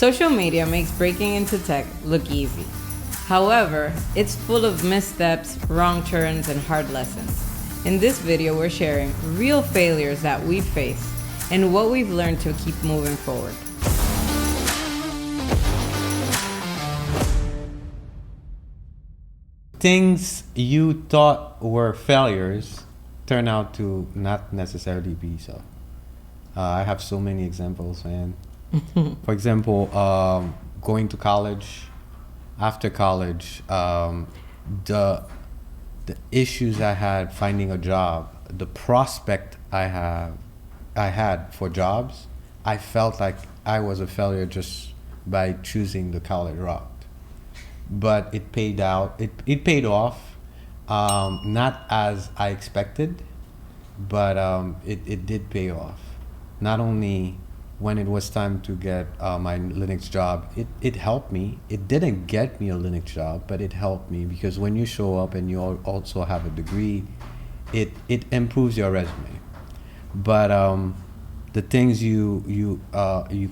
Social media makes breaking into tech look easy. However, it's full of missteps, wrong turns, and hard lessons. In this video, we're sharing real failures that we've faced and what we've learned to keep moving forward. Things you thought were failures turn out to not necessarily be so. I have so many examples, man. For example, going to college, after college, the issues I had finding a job, the prospect I had for jobs, I felt like I was a failure just by choosing the college route. But it paid out. It paid off, not as I expected, but it did pay off. Not only when it was time to get my Linux job, it helped me. It didn't get me a Linux job, but it helped me because when you show up and you also have a degree, it improves your resume. But the things you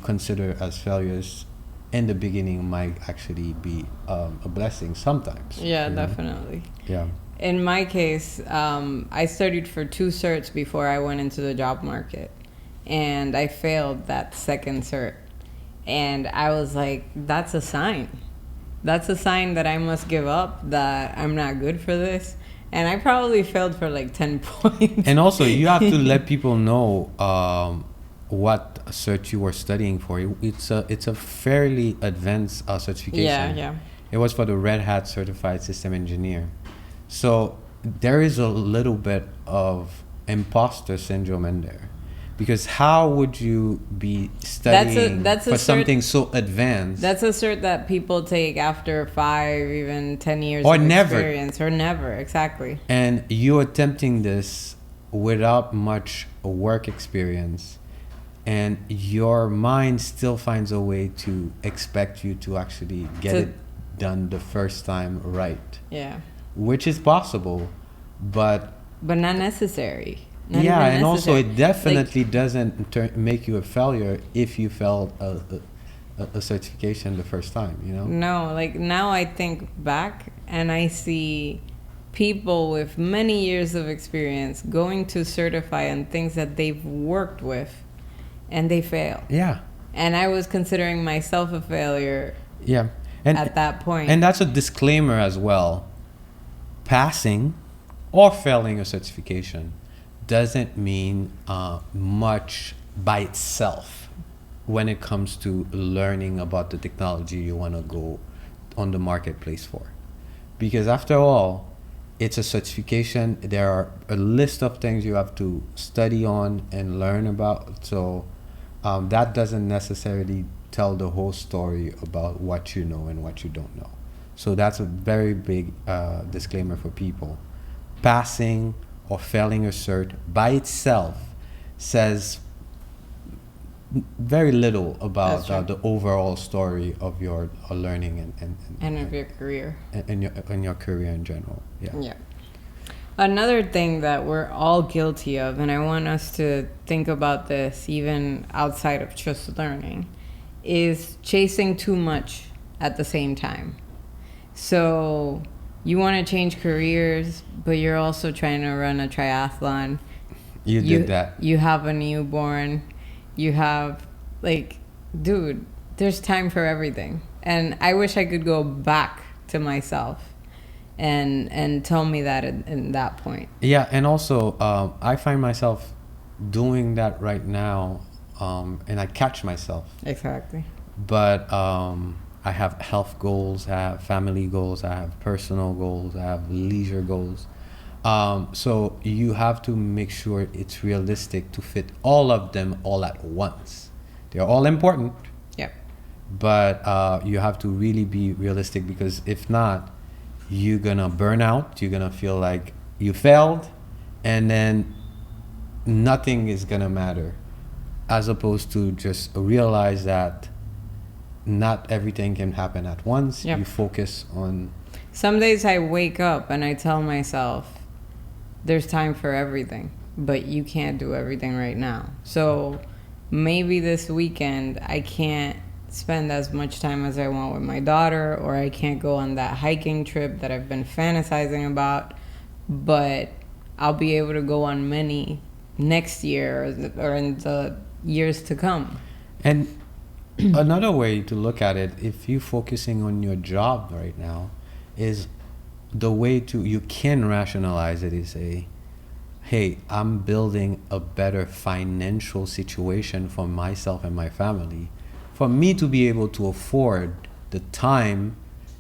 consider as failures in the beginning might actually be a blessing sometimes. Yeah, definitely. Yeah. In my case, I studied for 2 certs before I went into the job market. And I failed that second cert. And I was like, that's a sign. That's a sign that I must give up, that I'm not good for this. And I probably failed for like 10 points. And also, you have to let people know what cert you were studying for. It's a fairly advanced certification. Yeah. It was for the Red Hat Certified System Engineer. So there is a little bit of imposter syndrome in there. Because how would you be studying for something so advanced? That's a cert that people take after 5, even 10 years or of never. experience. Or never, exactly. And you're attempting this without much work experience. And your mind still finds a way to expect you to actually get it done the first time right. Yeah. Which is possible, but not necessary. Not yeah, even and also necessary. it definitely doesn't make you a failure if you failed a certification the first time, you know? No, like now I think back and I see people with many years of experience going to certify on things that they've worked with and they fail. Yeah. And I was considering myself a failure at that point. And that's a disclaimer as well. Passing or failing a certification doesn't mean much by itself when it comes to learning about the technology you want to go on the marketplace for. Because after all, it's a certification. There are a list of things you have to study on and learn about. So that doesn't necessarily tell the whole story about what you know and what you don't know. So that's a very big disclaimer for people. Passing or failing a cert by itself says very little about the overall story of your learning and of your career. And your career in general. Yeah. Another thing that we're all guilty of, and I want us to think about this even outside of just learning, is chasing too much at the same time. So you want to change careers, but you're also trying to run a triathlon. You did that. You have a newborn. You have, dude, there's time for everything. And I wish I could go back to myself and tell me that in that point. Yeah, and also I find myself doing that right now, and I catch myself. Exactly. But I have health goals, I have family goals, I have personal goals, I have leisure goals. So you have to make sure it's realistic to fit all of them all at once. They're all important. Yep. But you have to really be realistic, because if not, you're gonna burn out, you're gonna feel like you failed, and then nothing is gonna matter. As opposed to just realize that not everything can happen at once. Yep. You focus on... Some days I wake up and I tell myself, there's time for everything, but you can't do everything right now. So maybe this weekend I can't spend as much time as I want with my daughter, or I can't go on that hiking trip that I've been fantasizing about, but I'll be able to go on many next year or in the years to come. And another way to look at it, if you're focusing on your job right now, is the way to, you can rationalize it is say, hey, I'm building a better financial situation for myself and my family, for me to be able to afford the time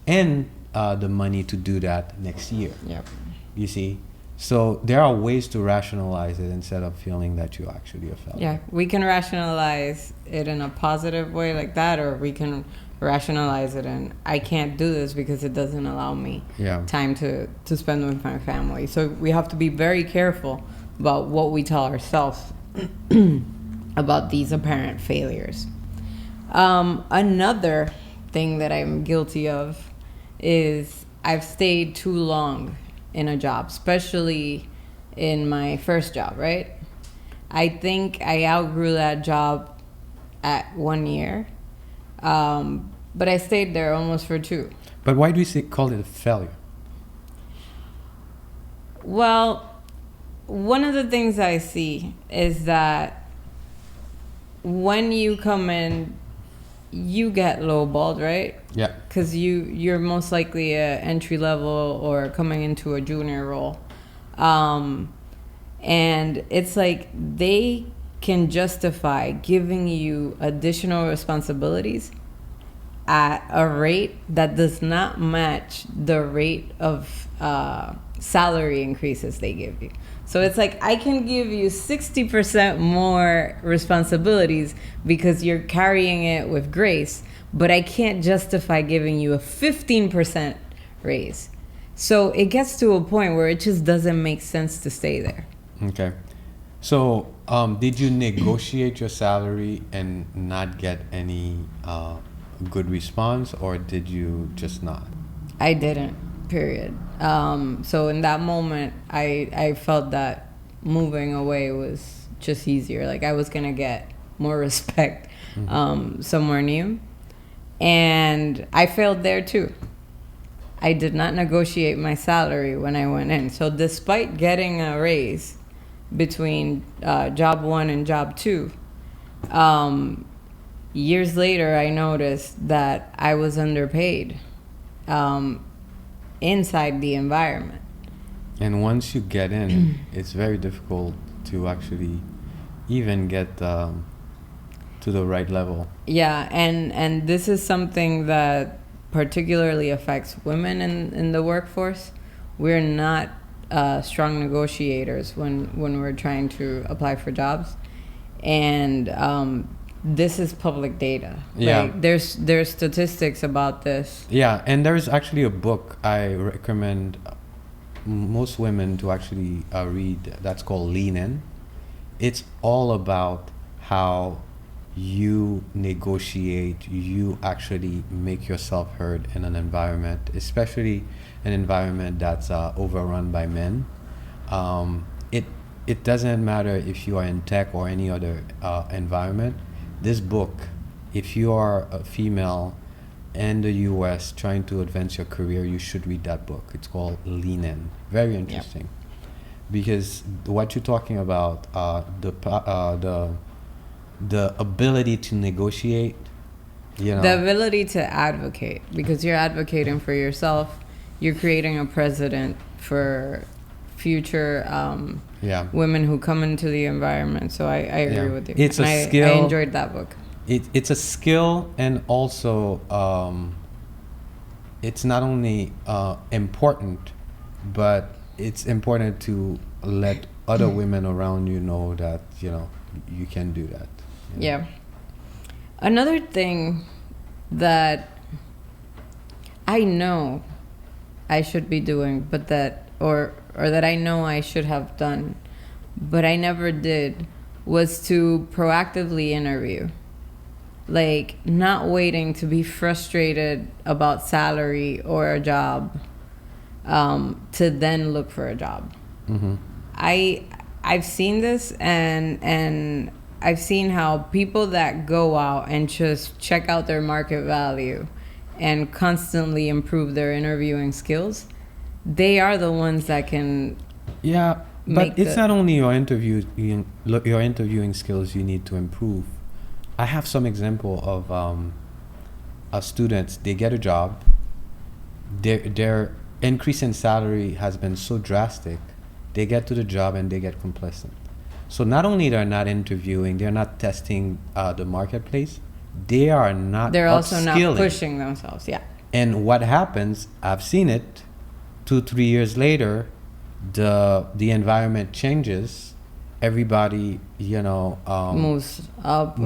and the money to do that next year. Yep. You see? So there are ways to rationalize it instead of feeling that you're actually a failure. Yeah, we can rationalize it in a positive way like that, or we can rationalize it in, I can't do this because it doesn't allow me time to spend with my family. So we have to be very careful about what we tell ourselves about these apparent failures. Another thing that I'm guilty of is I've stayed too long in a job, especially in my first job, right? I think I outgrew that job at 1 year, but I stayed there almost for 2. But why do you call it a failure? Well, one of the things I see is that when you come in, you get lowballed, right? Yeah. Because you're most likely a entry level or coming into a junior role. And it's like they can justify giving you additional responsibilities at a rate that does not match the rate of salary increases they give you. So it's like, I can give you 60% more responsibilities because you're carrying it with grace, but I can't justify giving you a 15% raise. So it gets to a point where it just doesn't make sense to stay there. Okay. So did you negotiate your salary and not get any good response, or did you just not? I didn't, period. So in that moment, I felt that moving away was just easier. Like I was going to get more respect somewhere new. And I failed there too. I did not negotiate my salary when I went in. So despite getting a raise between job 1 and job 2, years later I noticed that I was underpaid inside the environment. And once you get in, it's very difficult to actually even get to the right level. Yeah, and this is something that particularly affects women in the workforce. We're not strong negotiators when we're trying to apply for jobs. And this is public data. Yeah. Right? There's statistics about this. Yeah, and there's actually a book I recommend most women to actually read that's called Lean In. It's all about how you negotiate, you actually make yourself heard in an environment, especially an environment that's overrun by men. It doesn't matter if you are in tech or any other environment. This book, if you are a female in the US trying to advance your career, you should read that book. It's called Lean In. Very interesting. Yep. Because what you're talking about, the ability to negotiate, you know. The ability to advocate, because you're advocating for yourself. You're creating a precedent for future women who come into the environment. So I agree with you. It's a skill. I enjoyed that book. It's a skill, and also it's not only important, but it's important to let other women around you know that, you know, you can do that. Yeah. Another thing that I know I should be doing, but that or that I know I should have done, but I never did, was to proactively interview. Like, not waiting to be frustrated about salary or a job to then look for a job. Mm-hmm. I've seen this, and I've seen how people that go out and just check out their market value and constantly improve their interviewing skills, they are the ones that can. Yeah, but it's not only your interviewing skills you need to improve. I have some example of students. They get a job. Their increase in salary has been so drastic. They get to the job and they get complacent. So not only they're not interviewing, they're not testing the marketplace. They're also not upskilling. pushing themselves. Yeah. And what happens? I've seen it. 2-3 years later, the environment changes. Everybody, moves up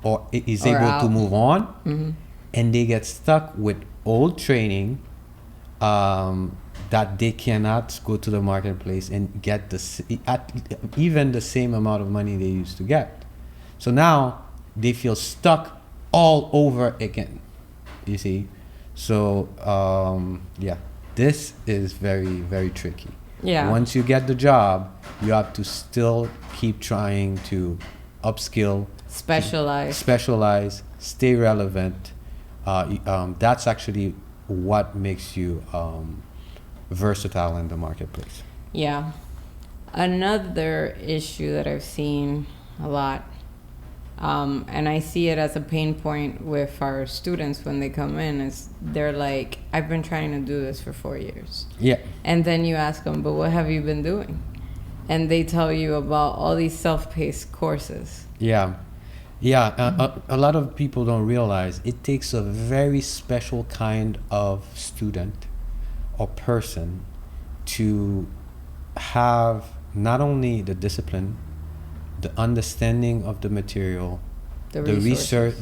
or is or able out. to move on, Mm-hmm. and they get stuck with old training that they cannot go to the marketplace and get even the same amount of money they used to get. So now they feel stuck all over again. You see, so this is very, very tricky. Yeah. Once you get the job, you have to still keep trying to upskill, specialize, stay relevant. That's actually what makes you versatile in the marketplace. Yeah. Another issue that I've seen a lot, and I see it as a pain point with our students when they come in, is they're like, I've been trying to do this for 4 years. Yeah. And then you ask them, but what have you been doing? And they tell you about all these self-paced courses. Yeah. Yeah. A lot of people don't realize it takes a very special kind of student or person to have not only the discipline, the understanding of the material, the research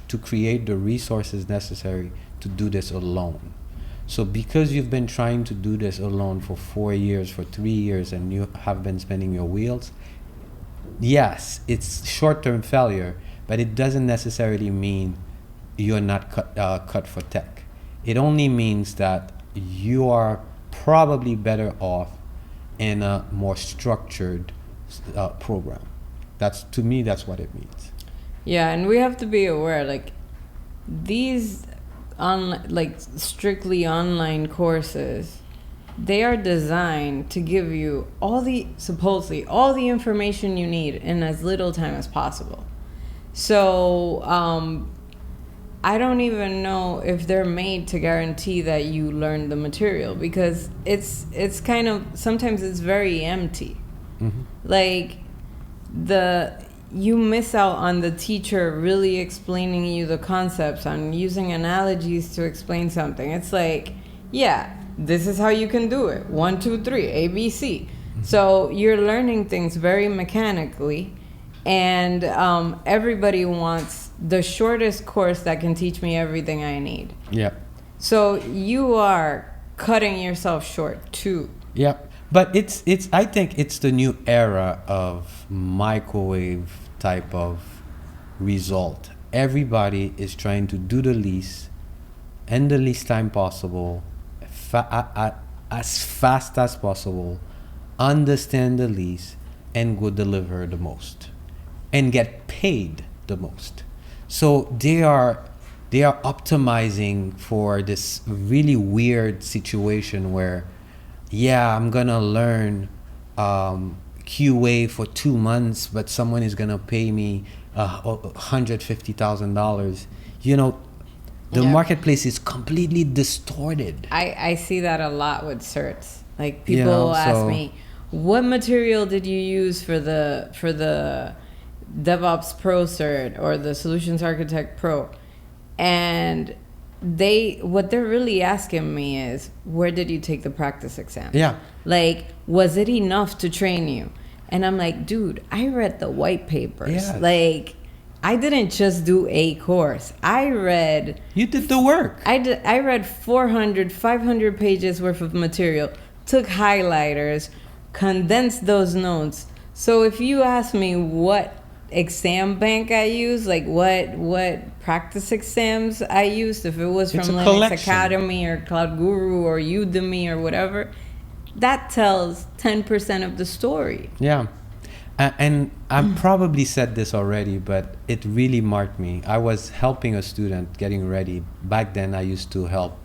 to create the resources necessary to do this alone. So because you've been trying to do this alone for 4 years, for 3 years, and you have been spinning your wheels, yes, it's short-term failure, but it doesn't necessarily mean you're not cut for tech. It only means that you are probably better off in a more structured program. To me, that's what it means. Yeah, and we have to be aware, like, these strictly online courses, they are designed to give you supposedly all the information you need in as little time as possible. So I don't even know if they're made to guarantee that you learn the material, because it's kind of, sometimes it's very empty. Mm-hmm. Like, you miss out on the teacher really explaining you the concepts, on using analogies to explain something. It's like, yeah, this is how you can do it. 1, 2, 3, ABC. Mm-hmm. So you're learning things very mechanically, and everybody wants the shortest course that can teach me everything I need. Yeah. So you are cutting yourself short too. Yeah. But I think it's the new era of microwave type of result. Everybody is trying to do the least in the least time possible, as fast as possible, understand the least, and go deliver the most, and get paid the most. So they are optimizing for this really weird situation where, yeah, I'm gonna learn QA for 2 months, but someone is gonna pay me $150,000. The marketplace is completely distorted. I see that a lot with certs. Like, people ask me, what material did you use for the DevOps Pro cert or the Solutions Architect Pro? And what they're really asking me is, where did you take the practice exam? Yeah. Like, was it enough to train you? And I'm like, dude, I read the white papers. Yeah. Like, I didn't just do a course. You did the work. I read 400, 500 pages worth of material, took highlighters, condensed those notes. So if you ask me what exam bank I use, like what practice exams I used, if it was from Linux collection. Academy or Cloud Guru or Udemy or whatever, that tells 10% of the story. Yeah. And I probably said this already, but it really marked me. I was helping a student getting ready. Back then, I used to help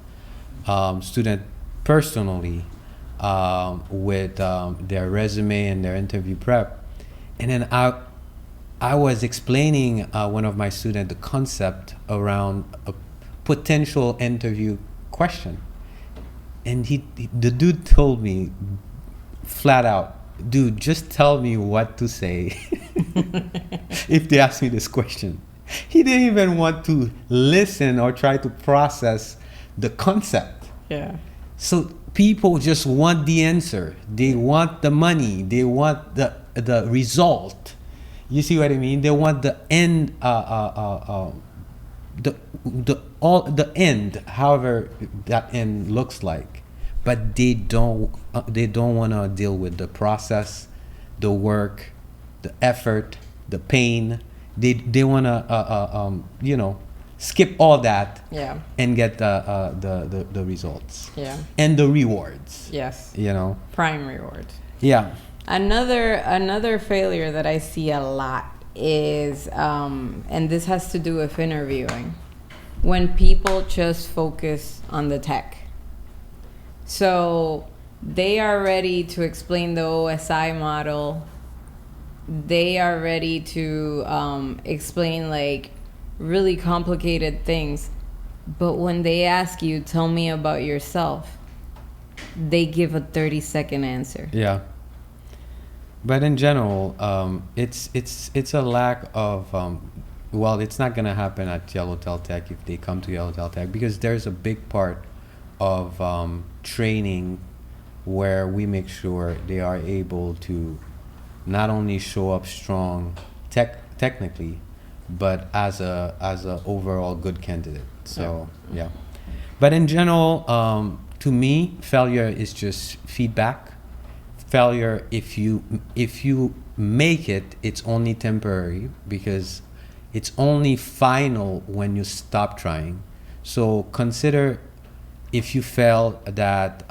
student personally with their resume and their interview prep. And then I was explaining one of my students the concept around a potential interview question. And the dude told me flat out, dude, just tell me what to say if they ask me this question. He didn't even want to listen or try to process the concept. Yeah. So people just want the answer. They want the money. They want the result. You see what I mean? They want the end, the end, however that end looks like. But they don't want to deal with the process, the work, the effort, the pain. They want to skip all that, Yeah. and get the results, Yeah. and the rewards. Yes. Prime rewards. Yeah. Another failure that I see a lot is, and this has to do with interviewing, when people just focus on the tech. So they are ready to explain the OSI model. They are ready to explain like really complicated things. But when they ask you, tell me about yourself, they give a 30-second answer. Yeah. But in general, it's a lack of, well, it's not going to happen at Yellowtail Tech if they come to Yellowtail Tech, because there's a big part of training where we make sure they are able to not only show up strong technically, but as a overall good candidate. So yeah. But in general, to me, failure is just feedback. Failure, if you make it, it's only temporary, because it's only final when you stop trying. So consider, if you fail, that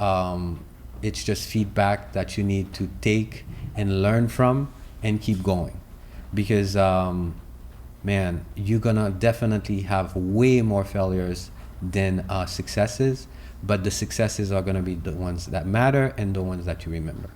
it's just feedback that you need to take and learn from and keep going. Because man, you're gonna definitely have way more failures than successes, but the successes are gonna be the ones that matter and the ones that you remember.